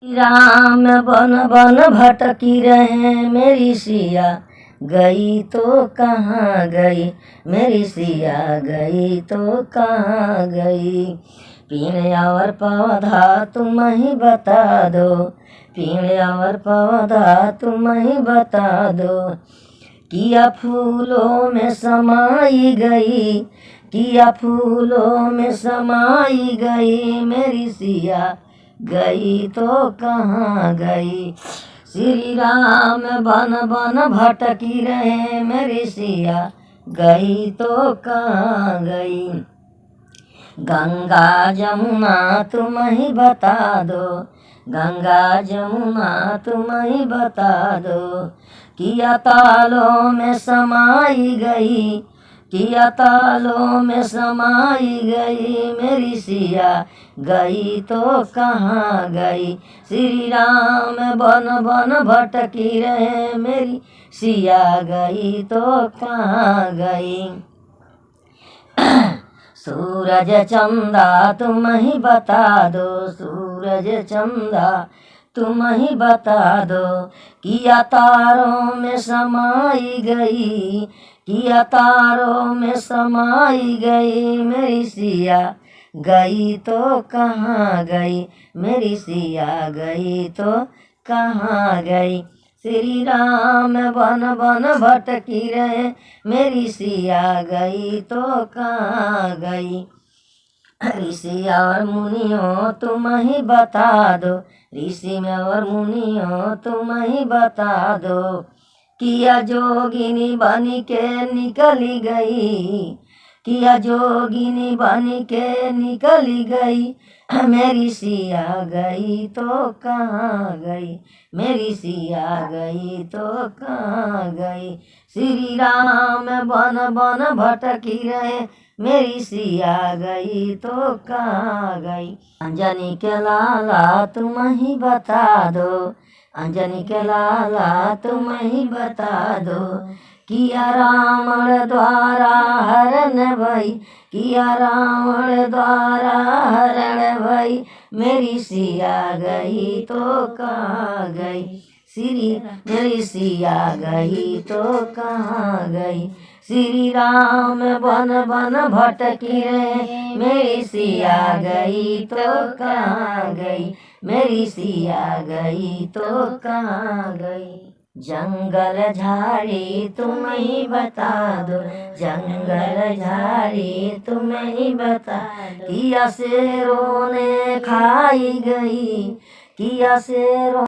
राम बन बन भटकी रहे मेरी सिया गई तो कहाँ गई, मेरी सिया गई तो कहाँ गई। पेड़ और पौधा तुम ही बता दो, पेड़ और पौधा तुम ही बता दो। किया फूलों में समाई गई, किया फूलों में समाई गई, मेरी सिया गई तो कहाँ गई। श्री राम बन बन भटकी रहे मेरी सिया गई तो कहाँ गई। गंगा जमुना तुम ही बता दो, गंगा जमुना तुम ही बता दो। किया तालों में समाई गई, किया तालों में समाई गई, मेरी सिया गई तो कहाँ गई। श्री राम बन बन भटकी रहे मेरी सिया गई तो कहाँ गई। सूरज चंदा तुम ही बता दो, सूरज चंदा तुम ही बता दो। किया तारों में समाई गई, किया तारों में समाई गई, मेरी सिया गई तो कहाँ गई, मेरी सिया गई तो कहाँ गई। श्री राम बन बन भटकी रहे मेरी सिया गई तो कहाँ गई। ऋषि और मुनियों तुम ही बता दो, ऋषि में और मुनियों तुम ही बता दो। किया जोगिनी बनी के निकली गई, किया जोगिनी बनी के निकली गई, मेरी सिया गई तो कहाँ गई, मेरी सिया गई तो कहाँ गई। श्री राम बन बन भटकी रहे मेरी सिया गई तो कहाँ गई। अंजनी के लाला तुम ही बता दो, अंजनी के लाला तुम ही बता दो। किया रावण द्वारा हरण भई, किया रावण द्वारा हरण भई, मेरी सिया गई तो कहाँ गई। श्री मेरी सिया गई तो कहाँ गई। श्री राम बन बन भटकी रहे मेरी सिया गई तो कहाँ गई, मेरी सिया गई तो कहाँ गई। जंगल झाड़ी तुम ही बता दो, जंगल झाड़ी तुम ही बता दो। किया शेरों ने खाई गई, किया शेरों